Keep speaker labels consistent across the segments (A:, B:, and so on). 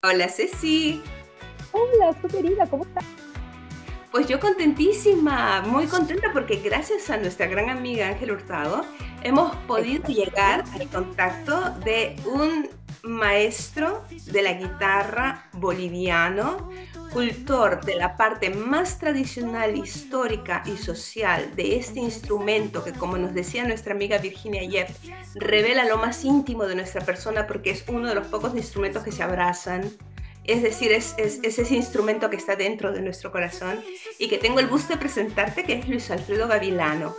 A: Hola Ceci,
B: Hola, su querida, ¿cómo estás?
A: pues yo contentísima, muy contenta porque gracias a nuestra gran amiga Ángel Hurtado hemos podido llegar
B: Exacto.
A: al contacto de un maestro de la guitarra boliviano, cultor de la parte más tradicional, histórica y social de este instrumento que, como nos decía nuestra amiga Virginia Yep, revela lo más íntimo de nuestra persona porque es uno de los pocos instrumentos que se abrazan. Es decir, es ese instrumento que está dentro de nuestro corazón y que tengo el gusto de presentarte, que es Luis Alfredo Gavilano.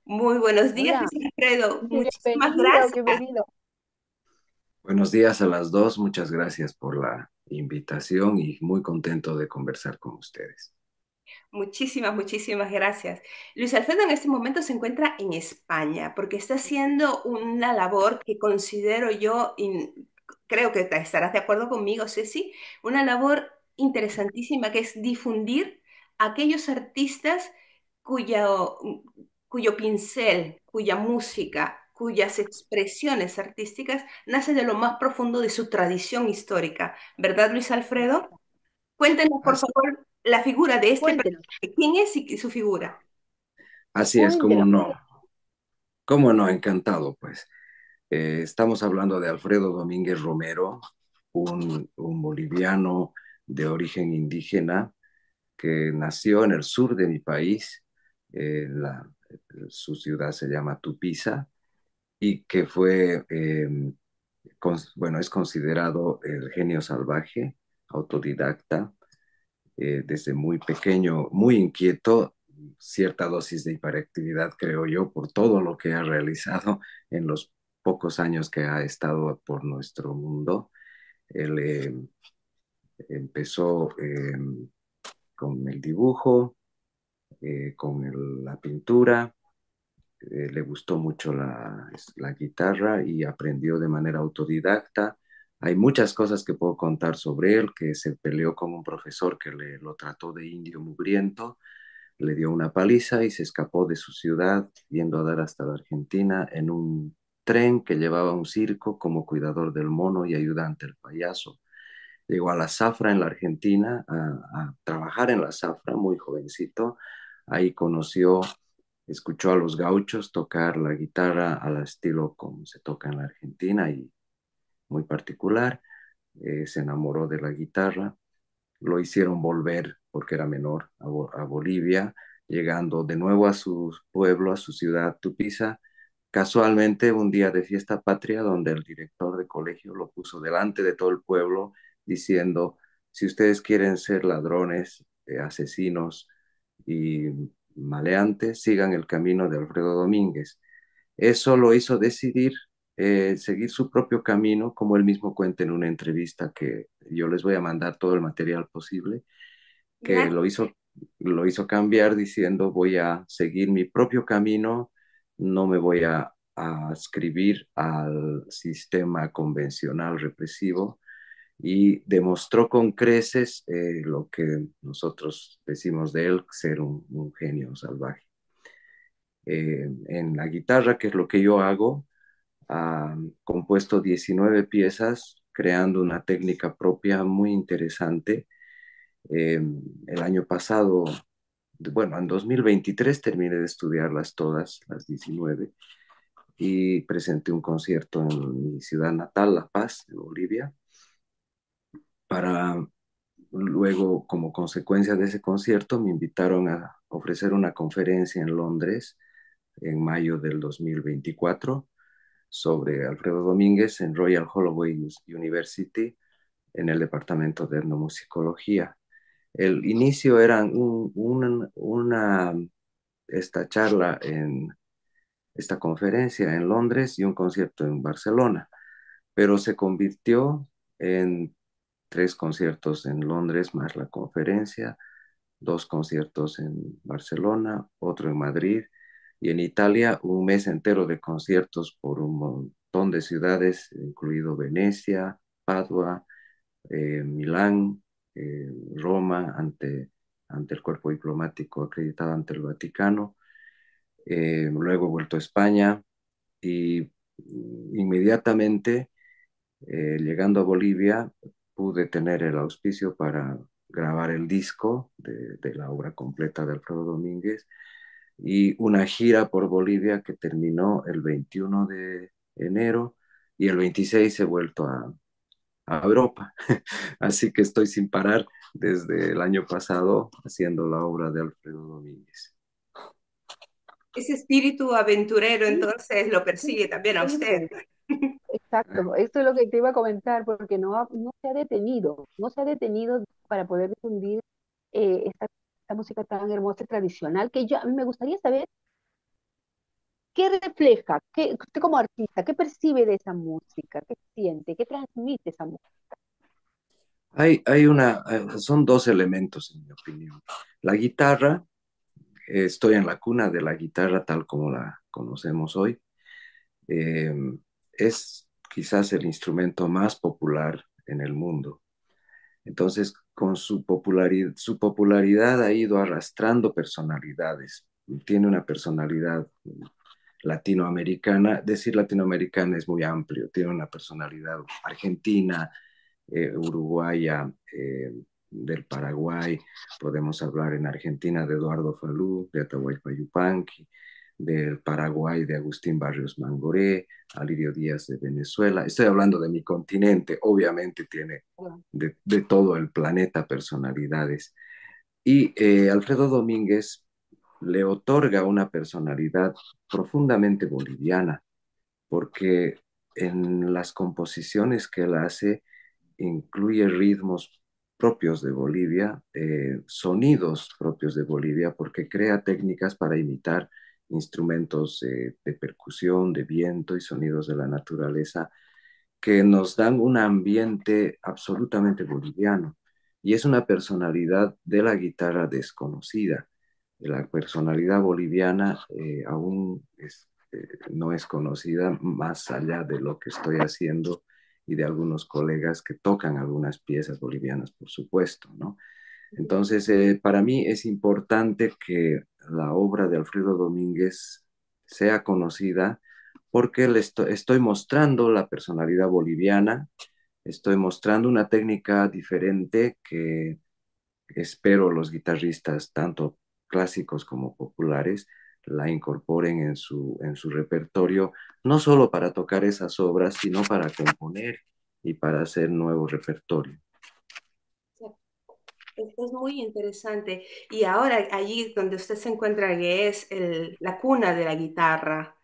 A: Muy buenos días,
B: Hola,
A: Luis Alfredo. Muchísimas
B: bienvenido,
A: gracias.
B: bienvenido.
C: Buenos días a las dos. Muchas gracias por la invitación y muy contento de conversar con ustedes.
A: Muchísimas gracias. Luis Alfredo en este momento se encuentra en España porque está haciendo una labor que considero yo, y creo que estarás de acuerdo conmigo, Ceci, una labor interesantísima que es difundir a aquellos artistas cuyo, cuyo pincel, cuya música, cuyas expresiones artísticas nacen de lo más profundo de su tradición histórica. ¿Verdad, Luis Alfredo? Cuéntenos, por
C: Así,
A: favor, la figura de este
B: Cuéntenos,
A: personaje. ¿Quién es y su figura?
C: así es,
B: cuéntenos, cuéntenos.
C: cómo no, encantado, pues. Estamos hablando de Alfredo Domínguez Romero, un boliviano de origen indígena que nació en el sur de mi país. eh, la- Su ciudad se llama Tupiza y que fue, bueno, es considerado el genio salvaje, autodidacta, desde muy pequeño, muy inquieto, cierta dosis de hiperactividad, creo yo, por todo lo que ha realizado en los pocos años que ha estado por nuestro mundo. Él empezó con el dibujo, con la pintura, le gustó mucho la guitarra y aprendió de manera autodidacta. Hay muchas cosas que puedo contar sobre él, que se peleó con un profesor que lo trató de indio mugriento, le dio una paliza y se escapó de su ciudad yendo a dar hasta la Argentina en un tren que llevaba un circo como cuidador del mono y ayudante del payaso. Llegó a la zafra en la Argentina a trabajar en la zafra muy jovencito. Ahí conoció, escuchó a los gauchos tocar la guitarra al estilo como se toca en la Argentina y muy particular. Se enamoró de la guitarra, lo hicieron volver porque era menor a Bolivia, llegando de nuevo a su pueblo, a su ciudad Tupiza, casualmente un día de fiesta patria donde el director de colegio lo puso delante de todo el pueblo diciendo, si ustedes quieren ser ladrones, asesinos y maleantes, sigan el camino de Alfredo Domínguez. Eso lo hizo decidir seguir su propio camino, como él mismo cuenta en una entrevista que yo les voy a mandar todo el material posible, que
A: Gracias.
C: lo hizo cambiar diciendo voy a seguir mi propio camino, no me voy a escribir al sistema convencional represivo y demostró con creces lo que nosotros decimos de él, ser un genio salvaje. En la guitarra, que es lo que yo hago, ha compuesto 19 piezas, creando una técnica propia muy interesante. Eh, el año pasado, bueno, en 2023 terminé de estudiarlas todas, las 19, y presenté un concierto en mi ciudad natal, La Paz, en Bolivia, para luego, como consecuencia de ese concierto, me invitaron a ofrecer una conferencia en Londres en mayo del 2024 sobre Alfredo Domínguez en Royal Holloway University en el departamento de etnomusicología. El inicio era esta charla en esta conferencia en Londres y un concierto en Barcelona, pero se convirtió en tres conciertos en Londres más la conferencia, dos conciertos en Barcelona, otro en Madrid y en Italia un mes entero de conciertos por un montón de ciudades, incluido Venecia, Padua, Milán, Roma, ante el cuerpo diplomático acreditado ante el Vaticano. Luego he vuelto a España y inmediatamente, llegando a Bolivia, pude tener el auspicio para grabar el disco de la obra completa de Alfredo Domínguez y una gira por Bolivia que terminó el 21 de enero y el 26 he vuelto a Europa. Así que estoy sin parar desde el año pasado haciendo la obra de Alfredo Domínguez.
A: Ese espíritu aventurero
B: Sí,
A: entonces lo
B: sí,
A: persigue también a usted.
B: excelente. Exacto, esto es lo que te iba a comentar, porque no se ha detenido, no se ha detenido para poder difundir esta música tan hermosa y tradicional, que yo, a mí me gustaría saber qué refleja, usted como artista, qué percibe de esa música, qué siente, qué transmite esa música.
C: Son dos elementos en mi opinión. La guitarra, estoy en la cuna de la guitarra tal como la conocemos hoy. Eh, es quizás el instrumento más popular en el mundo. Entonces, con su popularidad ha ido arrastrando personalidades. Tiene una personalidad latinoamericana. Decir latinoamericana es muy amplio. Tiene una personalidad argentina, uruguaya, del Paraguay. Podemos hablar en Argentina de Eduardo Falú, de Atahualpa Yupanqui, del Paraguay de Agustín Barrios Mangoré, Alirio Díaz de Venezuela. Estoy hablando de mi continente, obviamente tiene de todo el planeta personalidades. Y Alfredo Domínguez le otorga una personalidad profundamente boliviana, porque en las composiciones que él hace incluye ritmos propios de Bolivia, sonidos propios de Bolivia, porque crea técnicas para imitar instrumentos de percusión, de viento y sonidos de la naturaleza que nos dan un ambiente absolutamente boliviano. Y es una personalidad de la guitarra desconocida. La personalidad boliviana no es conocida más allá de lo que estoy haciendo y de algunos colegas que tocan algunas piezas bolivianas, por supuesto, ¿no? Entonces, para mí es importante que la obra de Alfredo Domínguez sea conocida porque estoy mostrando la personalidad boliviana, estoy mostrando una técnica diferente que espero los guitarristas, tanto clásicos como populares, la incorporen en su repertorio, no solo para tocar esas obras, sino para componer y para hacer nuevo repertorio.
A: Es muy interesante. Y ahora allí donde usted se encuentra, que es la cuna de la guitarra,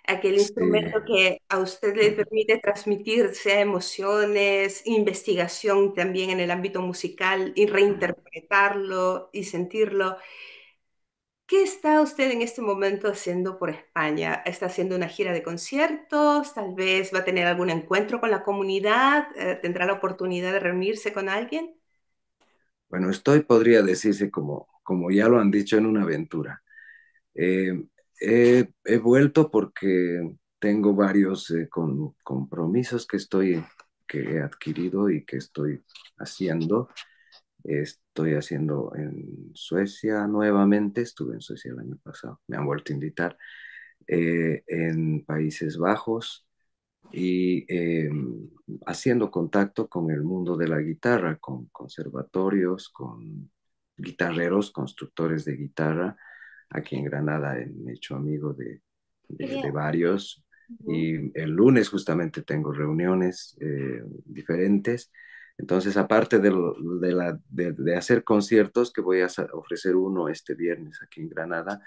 A: aquel
C: Sí.
A: instrumento que a usted le permite transmitir, sea emociones, investigación también en el ámbito musical y reinterpretarlo y sentirlo. ¿Qué está usted en este momento haciendo por España? ¿Está haciendo una gira de conciertos? ¿Tal vez va a tener algún encuentro con la comunidad? ¿Tendrá la oportunidad de reunirse con alguien?
C: Bueno, podría decirse como ya lo han dicho, en una aventura. Eh, he vuelto porque tengo varios compromisos que he adquirido y que estoy haciendo. Estoy haciendo en Suecia nuevamente, estuve en Suecia el año pasado, me han vuelto a invitar, en Países Bajos y haciendo contacto con el mundo de la guitarra, con conservatorios, con guitarreros, constructores de guitarra. Aquí en Granada me he hecho amigo
A: Qué
C: de
A: bien.
C: varios
A: Ujú.
C: y el lunes justamente tengo reuniones diferentes. Entonces, aparte de hacer conciertos, que voy a ofrecer uno este viernes aquí en Granada,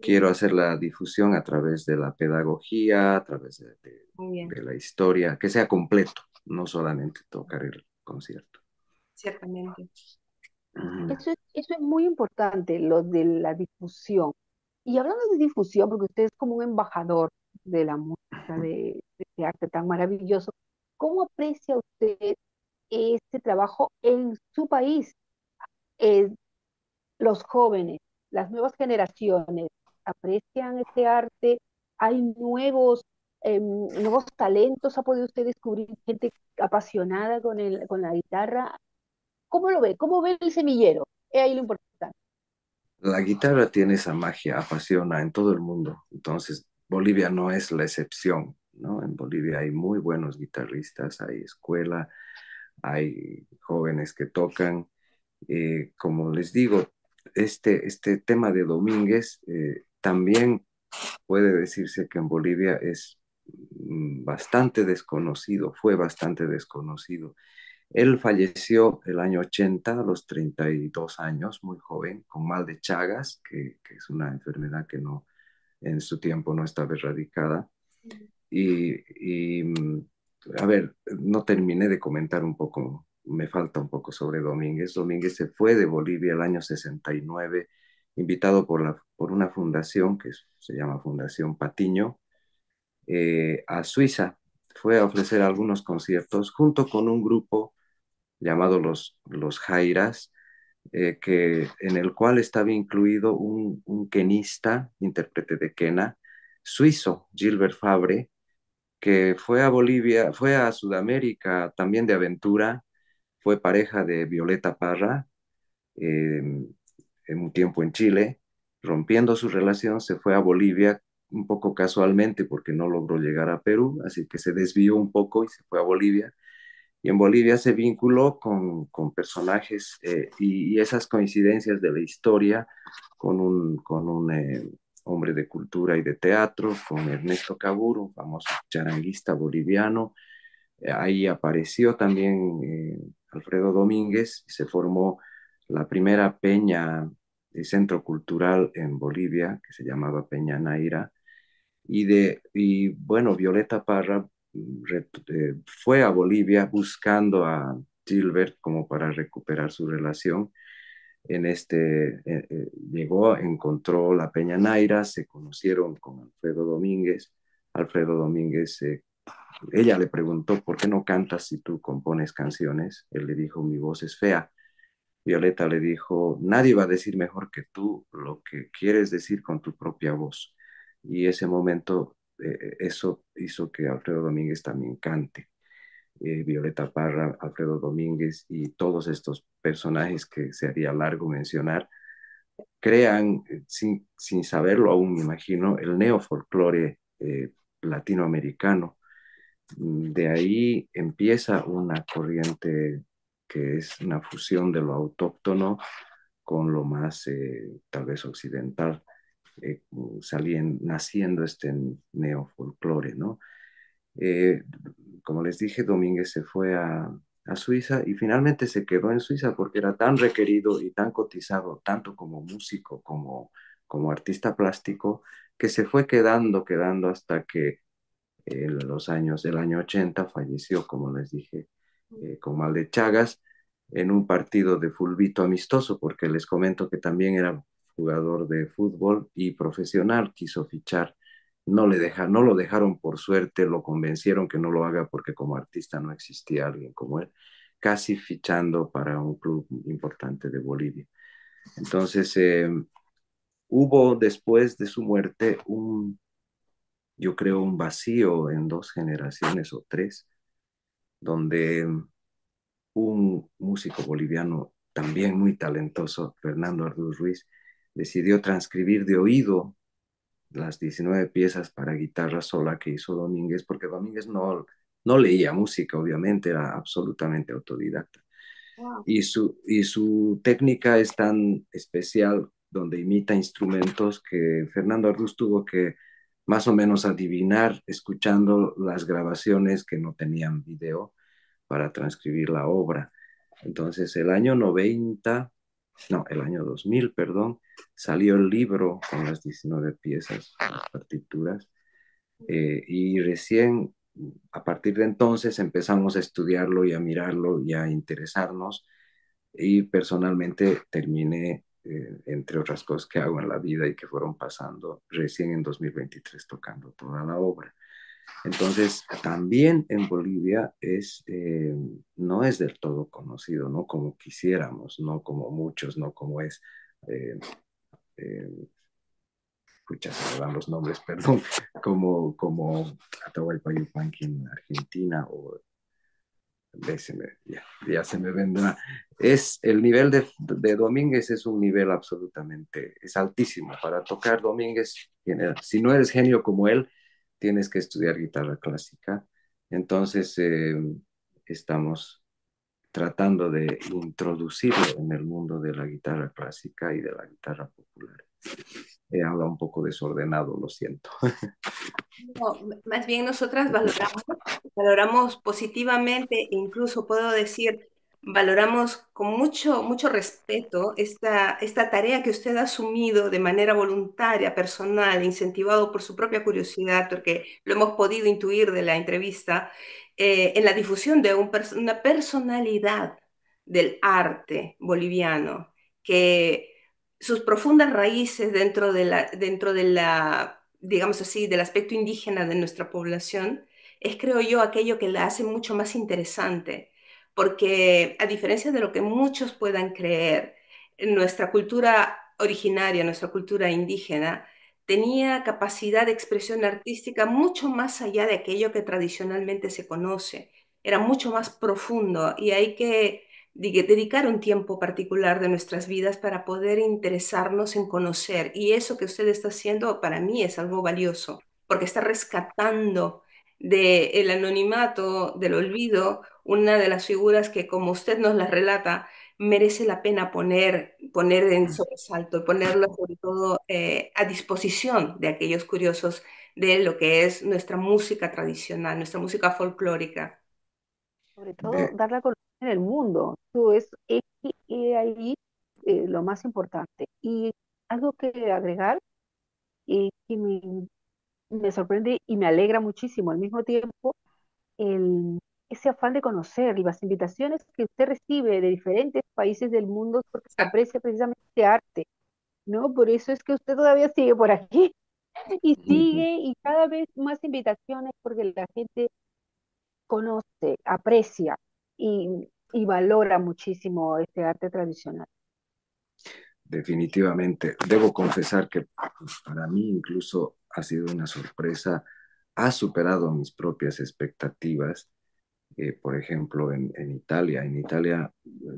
C: quiero hacer la difusión a través de la pedagogía, a través
A: Muy bien,
C: de la historia, que sea completo, no solamente tocar el concierto.
A: ciertamente.
C: Ujú.
B: Eso es muy importante, lo de la difusión. Y hablando de difusión, porque usted es como un embajador de la música, de este arte tan maravilloso, ¿cómo aprecia usted este trabajo en su país? Eh, los jóvenes, las nuevas generaciones, aprecian este arte, hay nuevos talentos, ha podido usted descubrir gente apasionada con la guitarra. ¿Cómo lo ve? ¿Cómo ve el semillero? Es ahí lo importante.
C: La guitarra tiene esa magia, apasiona en todo el mundo. Entonces, Bolivia no es la excepción, ¿no? En Bolivia hay muy buenos guitarristas, hay escuela, hay jóvenes que tocan. Como les digo, este tema de Domínguez también puede decirse que en Bolivia es bastante desconocido, fue bastante desconocido. Él falleció el año 80 a los 32 años, muy joven, con mal de Chagas, que es una enfermedad que no, en su tiempo no estaba erradicada. Y, a ver, no terminé de comentar un poco, me falta un poco sobre Domínguez. Domínguez se fue de Bolivia el año 69, invitado por una fundación que se llama Fundación Patiño, a Suiza. Fue a ofrecer algunos conciertos junto con un grupo llamado los Jairas, en el cual estaba incluido un quenista, intérprete de quena, suizo, Gilbert Fabre, que fue a Bolivia, fue a Sudamérica también de aventura, fue pareja de Violeta Parra eh, en un tiempo en Chile, rompiendo su relación, se fue a Bolivia un poco casualmente porque no logró llegar a Perú, así que se desvió un poco y se fue a Bolivia. Y en Bolivia se vinculó con personajes y esas coincidencias de la historia con un hombre de cultura y de teatro, con Ernesto Cabur, un famoso charanguista boliviano. Ahí apareció también Alfredo Domínguez y se formó la primera peña de centro cultural en Bolivia, que se llamaba Peña Naira, y bueno, Violeta Parra fue a Bolivia buscando a Gilbert como para recuperar su relación. Llegó, encontró la Peña Naira, se conocieron con Alfredo Domínguez. Alfredo Domínguez, ella le preguntó, ¿por qué no cantas si tú compones canciones? Él le dijo, mi voz es fea. Violeta le dijo, nadie va a decir mejor que tú lo que quieres decir con tu propia voz. Y ese momento, eso hizo que Alfredo Domínguez también cante. Violeta Parra, Alfredo Domínguez y todos estos personajes que se haría largo mencionar, crean, sin saberlo aún, me imagino, el neofolclore latinoamericano. De ahí empieza una corriente que es una fusión de lo autóctono con lo más tal vez occidental, naciendo este neofolclore, ¿no? Eh, Como les dije, Domínguez se fue a Suiza y finalmente se quedó en Suiza porque era tan requerido y tan cotizado, tanto como músico como artista plástico, que se fue quedando hasta que en del año 80 falleció, como les dije, con mal de Chagas, en un partido de fulbito amistoso, porque les comento que también era jugador de fútbol y profesional, quiso fichar. No lo dejaron por suerte, lo convencieron que no lo haga porque como artista no existía alguien como él, casi fichando para un club importante de Bolivia. Entonces, hubo después de su muerte yo creo, un vacío en dos generaciones o tres, donde un músico boliviano también muy talentoso, Fernando Arduz Ruiz, decidió transcribir de oído las 19 piezas para guitarra sola que hizo Domínguez, porque Domínguez no leía música, obviamente, era absolutamente autodidacta.
A: Wow.
C: Y su técnica es tan especial, donde imita instrumentos, que Fernando Arduz tuvo que más o menos adivinar escuchando las grabaciones que no tenían video para transcribir la obra. Entonces, el año 2000, perdón, salió el libro con las 19 piezas, las partituras, y recién a partir de entonces empezamos a estudiarlo y a mirarlo y a interesarnos y personalmente terminé, entre otras cosas que hago en la vida y que fueron pasando, recién en 2023 tocando toda la obra. Entonces, también en Bolivia no es del todo conocido, no como quisiéramos, no como muchos, no como es, eh, eh, escucha, se me van los nombres, perdón, como Atahualpa Yupanqui en Argentina o ya se me vendrá. Es el nivel de Domínguez es un nivel absolutamente, es altísimo. Para tocar Domínguez, si no eres genio como él, tienes que estudiar guitarra clásica. Entonces, estamos tratando de introducirlo en el mundo de la guitarra clásica y de la guitarra popular. He hablado un poco desordenado, lo siento.
A: No, más bien nosotras valoramos positivamente, e incluso puedo decir, valoramos con mucho respeto esta tarea que usted ha asumido de manera voluntaria, personal, incentivado por su propia curiosidad, porque lo hemos podido intuir de la entrevista, en la difusión de una personalidad del arte boliviano, que sus profundas raíces dentro de la, digamos así, del aspecto indígena de nuestra población, es, creo yo, aquello que la hace mucho más interesante, porque a diferencia de lo que muchos puedan creer, nuestra cultura originaria, nuestra cultura indígena, tenía capacidad de expresión artística mucho más allá de aquello que tradicionalmente se conoce. Era mucho más profundo y hay que dedicar un tiempo particular de nuestras vidas para poder interesarnos en conocer. Y eso que usted está haciendo para mí es algo valioso, porque está rescatando del anonimato, del olvido, una de las figuras que, como usted nos las relata, merece la pena poner en sobresalto y ponerla sobre todo a disposición de aquellos curiosos de lo que es nuestra música tradicional, nuestra música folclórica.
B: Sobre todo
C: De,
B: darla a conocer en el mundo. Eso ahí lo más importante. Y algo que agregar que me sorprende y me alegra muchísimo al mismo tiempo el, ese afán de conocer y las invitaciones que usted recibe de diferentes países del mundo porque se aprecia precisamente este arte, ¿no? Por eso es que usted todavía sigue por aquí y sigue y cada vez más invitaciones porque la gente conoce, aprecia y valora muchísimo este arte tradicional.
C: definitivamente, debo confesar que para mí incluso ha sido una sorpresa, ha superado mis propias expectativas. Por ejemplo, en Italia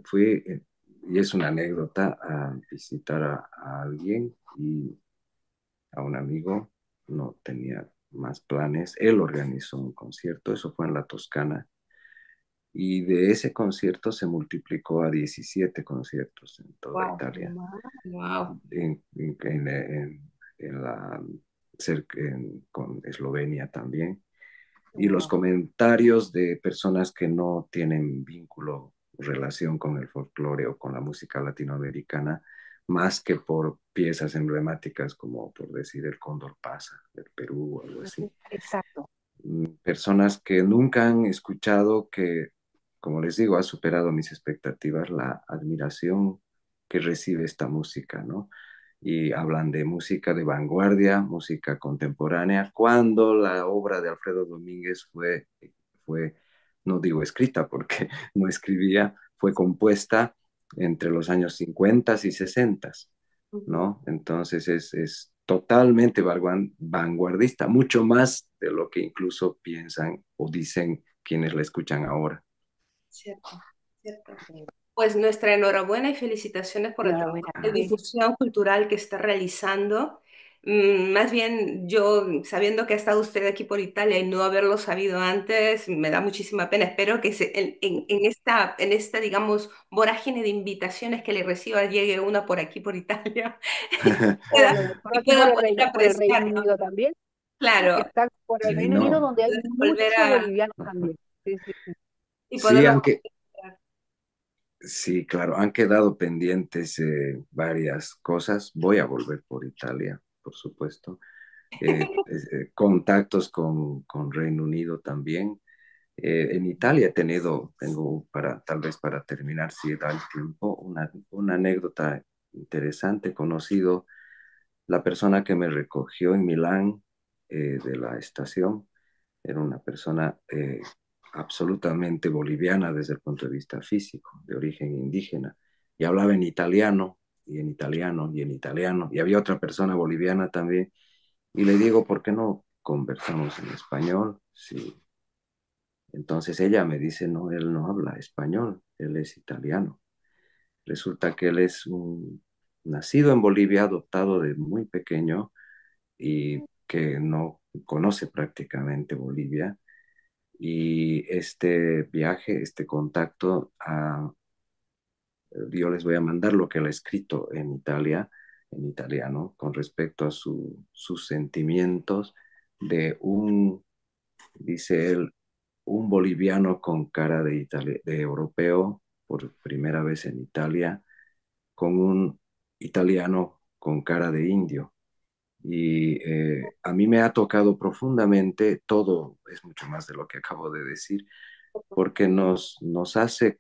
C: fui, y es una anécdota, a visitar a alguien y a un amigo, no tenía más planes, él organizó un concierto, eso fue en la Toscana, y de ese concierto se multiplicó a 17 conciertos en toda
B: Wow,
C: Italia,
A: Wow.
C: en, en, en, en la, con Eslovenia también. Y los
B: wow.
C: comentarios de personas que no tienen vínculo, relación con el folclore o con la música latinoamericana, más que por piezas emblemáticas como por decir el Cóndor pasa del Perú o algo así.
B: Exacto.
C: Personas que nunca han escuchado, que, como les digo, ha superado mis expectativas, la admiración que recibe esta música, ¿no? Y hablan de música de vanguardia, música contemporánea, cuando la obra de Alfredo Domínguez fue no digo escrita porque no escribía, fue compuesta entre los años 50 y 60, ¿no? Entonces es totalmente vanguardista, mucho más de lo que incluso piensan o dicen quienes la escuchan ahora.
A: Cierto, cierto. Pues nuestra enhorabuena y felicitaciones por el trabajo
B: Enhorabuena.
A: de difusión cultural que está realizando. Más bien, yo, sabiendo que ha estado usted aquí por Italia y no haberlo sabido antes, me da muchísima pena. Espero que en esta, digamos, vorágine de invitaciones que le reciba, llegue una por aquí, por Italia,
B: O a lo mejor
A: y
B: aquí
A: pueda poder
B: por el Reino
A: apreciarlo.
B: Unido también.
A: Claro,
B: Está por el
C: Sí,
B: Reino Unido
C: no,
B: donde hay
A: volver
B: mucho boliviano también. Sí, sí, sí.
A: y
C: sí,
A: poderlo
C: aunque,
A: apreciar.
C: sí, claro, han quedado pendientes varias cosas. Voy a volver por Italia, por supuesto. Contactos con Reino Unido también. En Italia tengo para, tal vez para terminar, si da el tiempo, una anécdota interesante. He conocido la persona que me recogió en Milán de la estación. Era una persona absolutamente boliviana desde el punto de vista físico, de origen indígena, y hablaba en italiano, y en italiano, y en italiano, y había otra persona boliviana también, y le digo, ¿por qué no conversamos en español? Sí, Entonces ella me dice, no, él no habla español, él es italiano. Resulta que él es nacido en Bolivia, adoptado de muy pequeño y que no conoce prácticamente Bolivia. Y este viaje, este contacto, yo les voy a mandar lo que él ha escrito en Italia, en italiano, con respecto a sus sentimientos de dice él, un boliviano con cara de europeo por primera vez en Italia, con un italiano con cara de indio. Y a mí me ha tocado profundamente, todo es mucho más de lo que acabo de decir, porque nos hace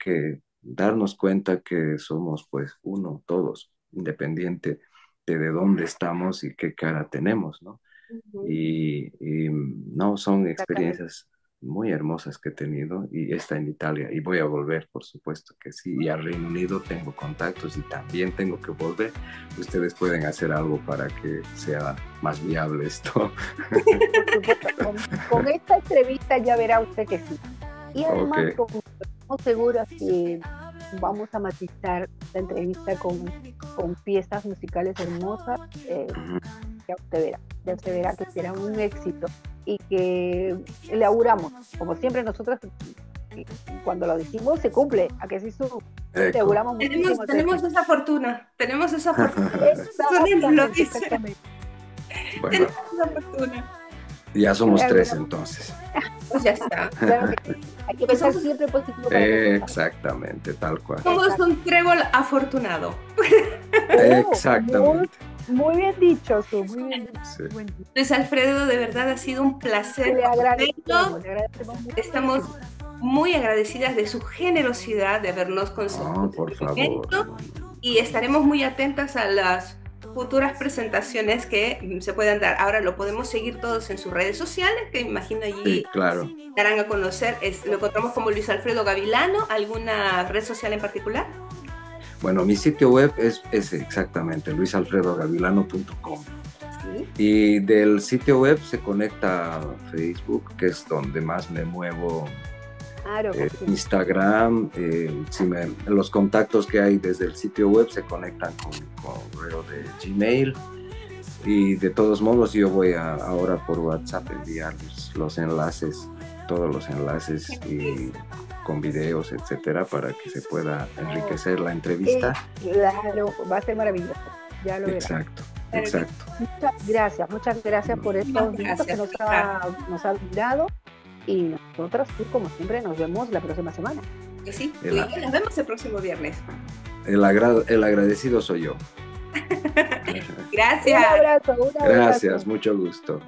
C: darnos cuenta que somos pues uno, todos, independiente de dónde estamos y qué cara tenemos, ¿no?
B: Ujú,
C: Y no, son
B: exactamente.
C: experiencias muy hermosas que he tenido y está en Italia y voy a volver, por supuesto que sí. Y al Reino Unido tengo contactos y también tengo que volver. Ustedes pueden hacer algo para que sea más viable esto.
B: Por supuesto, con esta entrevista ya verá usted que sí. Y
C: Ok.
B: además, como estamos seguras que vamos a matizar esta entrevista con piezas musicales hermosas,
C: Ujú.
B: ya usted verá que será un éxito y que le auguramos, como siempre nosotros, cuando lo decimos se cumple, a que sí su, le
C: Eco.
B: auguramos muchísimos
A: Tenemos
B: éxitos.
A: esa fortuna, tenemos esa fortuna. Eso lo
B: Exactamente,
A: dice,
B: exactamente.
C: Bueno,
A: tenemos esa fortuna.
C: ya somos
B: Claro,
C: tres entonces.
A: Pues ya está.
B: claro que sí. Hay que
A: Pues
B: pensar
A: somos,
B: siempre positivo para que eso pase.
C: Exactamente, tal cual.
A: somos
B: Exacto.
A: un trébol afortunado.
B: Oh, muy,
C: Exactamente.
B: muy bien dicho, Su, muy bien dicho,
C: Sí.
B: muy buen dicho.
A: Luis Alfredo, de verdad ha sido un placer conocerlo.
B: Le agradecemos
A: Estamos
B: muchísimo.
A: muy agradecidas de su generosidad de habernos concedido
C: No, por
A: este
C: favor.
A: momento
C: No, no.
A: y estaremos muy atentas a las futuras presentaciones que se puedan dar. Ahora lo podemos seguir todos en sus redes sociales, que imagino allí
C: Sí, claro.
A: darán a conocer. Lo encontramos como Luis Alfredo Gavilano. ¿Alguna red social en particular?
C: Bueno, mi sitio web es exactamente luisalfredogavilano.com.
A: Sí.
C: Y del sitio web se conecta a Facebook, que es donde más me muevo,
B: Claro que sí.
C: Instagram, los contactos que hay desde el sitio web se conectan con correo de Gmail. Y de todos modos yo voy ahora por WhatsApp enviar los enlaces, todos los enlaces y con videos, etcétera, para que se pueda enriquecer la entrevista.
B: Claro, va a ser maravilloso. Ya lo verá.
C: Exacto, exacto.
B: Muchas gracias por estos minutos que nos ha brindado. Y nosotros, como siempre, nos vemos la próxima semana.
A: Que sí.
C: El,
A: Nos vemos el próximo viernes.
C: el agradecido soy yo.
A: Gracias.
B: Un abrazo.
C: Gracias, mucho gusto.